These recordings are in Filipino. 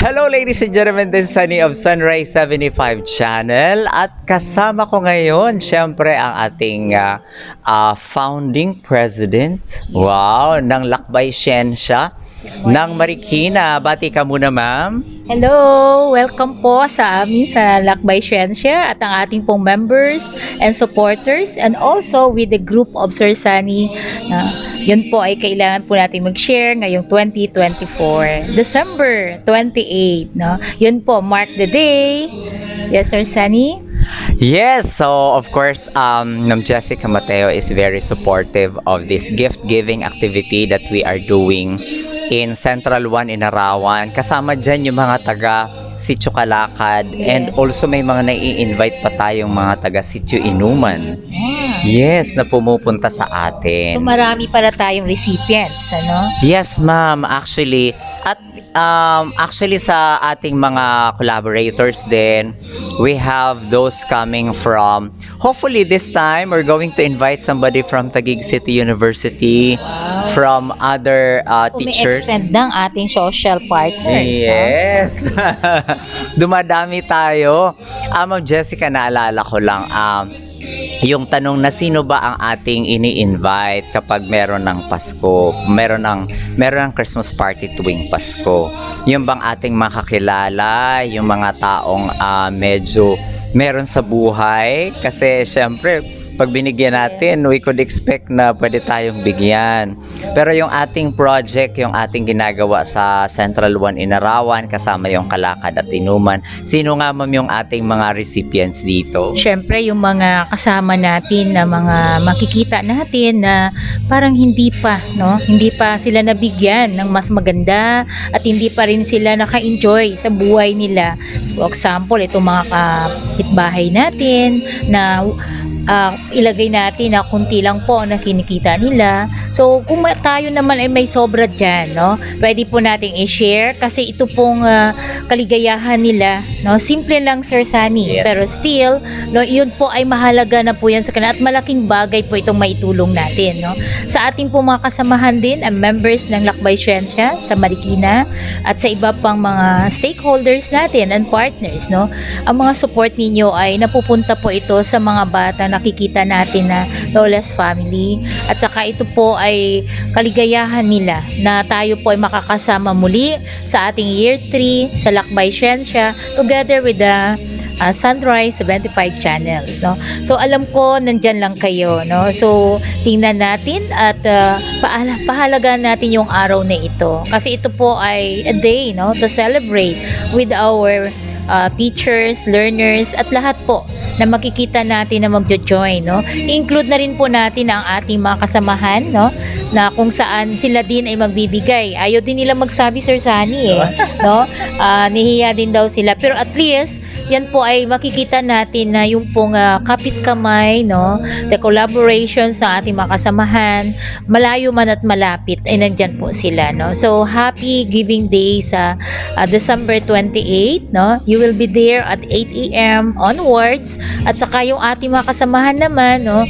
Hello ladies and gentlemen, this is Sunny of Sunrise 75 Channel at kasama ko ngayon syempre ang ating founding president, wow, ng Lakbay Siyensya ng Marikina. Bati ka muna, ma'am. Hello! Welcome po sa amin sa Lakbay Siyensya at ang ating pong members and supporters and also with the group of Sir Sunny. Yun po ay kailangan po natin mag-share ngayong 2024, December 28. No? Yun po, mark the day. Yes, Sir Sunny? Yes, so of course, Ma'am Jessica Mateo is very supportive of this gift-giving activity that we are doing in Central 1 in Arawan. Kasama dyan yung mga taga Sitio Calacad, and also may mga nai-invite pa tayong mga taga Sitio Inuman. Yes, na pumupunta sa atin. So marami para tayong recipients, ano? Yes, ma'am. Actually, at actually sa ating mga collaborators din, we have those coming from, hopefully this time, we're going to invite somebody from Taguig City University, from other teachers. Umi-extend ng ating social partners. Yes. Dumadami tayo. Ma'am Jessica, naalala ko lang, yung tanong na sino ba ang ating ini-invite kapag meron ng Pasko, meron ng Christmas party tuwing Pasko. Yung bang ating makakilala, yung mga taong medyo meron sa buhay, kasi syempre pag binigyan natin, we could expect na pwede tayong bigyan. Pero yung ating project, yung ating ginagawa sa Central 1 in Arawan, kasama yung Calacad at Inuman, sino nga ma'am yung ating mga recipients dito? Siyempre, yung mga kasama natin na mga makikita natin na parang hindi pa sila nabigyan ng mas maganda at hindi pa rin sila naka-enjoy sa buhay nila. So, for example, itong mga kapitbahay natin na ilagay natin na kunti lang po na kinikita nila. So, kung tayo naman ay may sobra dyan, no, pwede po nating i-share kasi ito pong kaligayahan nila, no, simple lang, Sir Sunny, yes, pero still, no, yun po ay mahalaga na po yan sa kanila at malaking bagay po itong maitulong natin, no. Sa ating po mga kasamahan din, ang members ng Lakbay Siyensya sa Marikina at sa iba pang mga stakeholders natin and partners, no, ang mga support ninyo ay napupunta po ito sa mga bata nakikita natin na lawless family, at saka ito po ay kaligayahan nila na tayo po ay makakasama muli sa ating year 3 sa Lakbay Siyensya together with the Sunrise 75 channels, no. So alam ko nandyan lang kayo, no. So tingnan natin at pahalagaan natin yung araw na ito kasi ito po ay a day, no, to celebrate with our teachers, learners at lahat po na makikita natin na magjo-join, no. I-include na rin po natin ang ating mga kasamahan, no, na kung saan sila din ay magbibigay. Ayaw din nila magsabi, Sir Sunny, no. Nihiya din daw sila, pero at least yan po ay makikita natin na yung pong kapit kamay, no, the collaboration sa ating mga kasamahan, malayo man at malapit ay nandyan po sila, no. So happy Giving Day sa December 28, no. You will be there at 8 AM onwards. At saka yung ating mga kasamahan naman, no,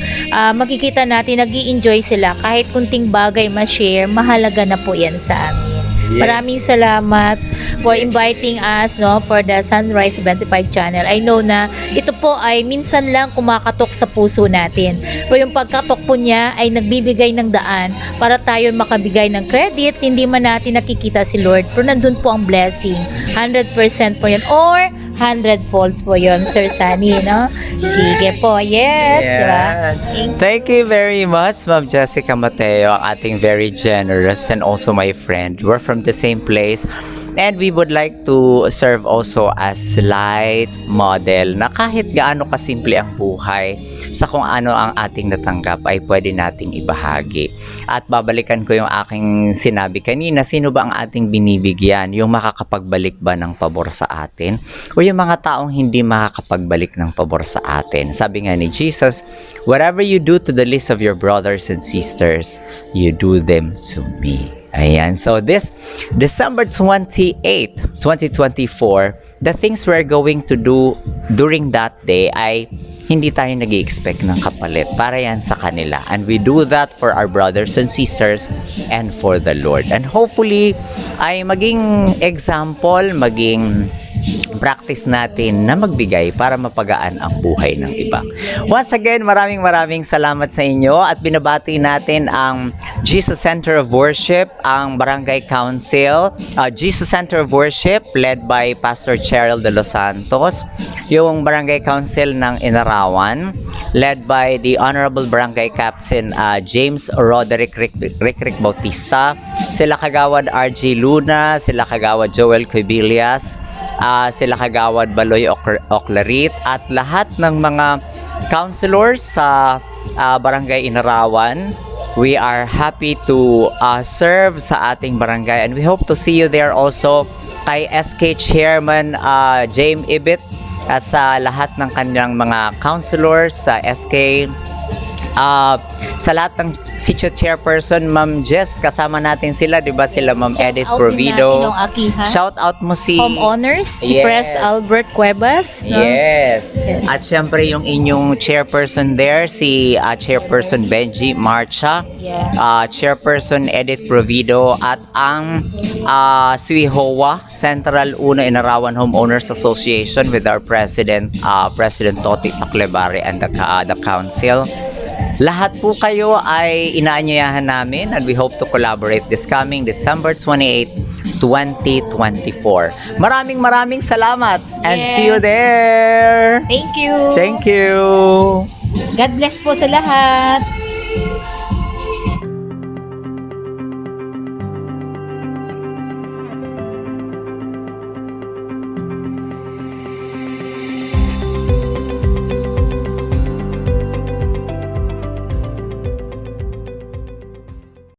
makikita natin nag-i-enjoy sila kahit kunting bagay ma-share, mahalaga na po yan sa amin. Yes. Maraming salamat for inviting us, no, for the Sunrise 75 channel. I know na ito po ay minsan lang kumakatok sa puso natin. Pero yung pagkatok po niya ay nagbibigay ng daan para tayo makabigay ng credit. Hindi man natin nakikita si Lord, pero nandun po ang blessing. 100% po yun. Or 100 folds po yun, Sir Sunny, no? Sige po, yes, Yeah. diba? Thank you very much, Ma'am Jessica Mateo, ang ating very generous and also my friend. We're from the same place. And we would like to serve also as light model na kahit gaano kasimple ang buhay, sa kung ano ang ating natanggap ay pwede nating ibahagi. At babalikan ko yung aking sinabi kanina, sino ba ang ating binibigyan? Yung makakapagbalik ba ng pabor sa atin? O yung mga taong hindi makakapagbalik ng pabor sa atin? Sabi nga ni Jesus, whatever you do to the least of your brothers and sisters, you do them to me. Ayan. So this December 28, 2024, the things we're going to do during that day ay hindi tayo nag-i-expect ng kapalit. Para yan sa kanila. And we do that for our brothers and sisters and for the Lord. And hopefully ay maging example, maging practice natin na magbigay para mapagaan ang buhay ng iba. Once again, maraming salamat sa inyo at binabati natin ang Jesus Center of Worship, ang Barangay Council, Jesus Center of Worship led by Pastor Cheryl de los Santos, yung Barangay Council ng Inarawan led by the Honorable Barangay Captain James Roderick Rick Bautista, sila Kagawad RG Luna, sila Kagawad Joel Cubillas, sila Kagawad Baloy Oclarit at lahat ng mga counselors sa Barangay Inarawan. We are happy to serve sa ating barangay and we hope to see you there also kay SK Chairman James Ibit at sa lahat ng kanilang mga counselors sa SK. Sa lahat ng sitio chairperson, Ma'am Jess, kasama natin sila, di ba sila Ma'am Edith Provido. Shout out mo si homeowners, si Yes. Pres Albert Cuevas. No? Yes. Yes. At syempre yung inyong chairperson there, si Chairperson Benji Marcha, Yeah. Chairperson Edith Provido, at ang SWIHOA, Central Una Inarawan Homeowners Association with our President, President Toti Paclebare and the Council. Lahat po kayo ay inaanyayahan namin and we hope to collaborate this coming December 28, 2024. Maraming salamat and see you Yes. there! Thank you. Thank you! God bless po sa lahat.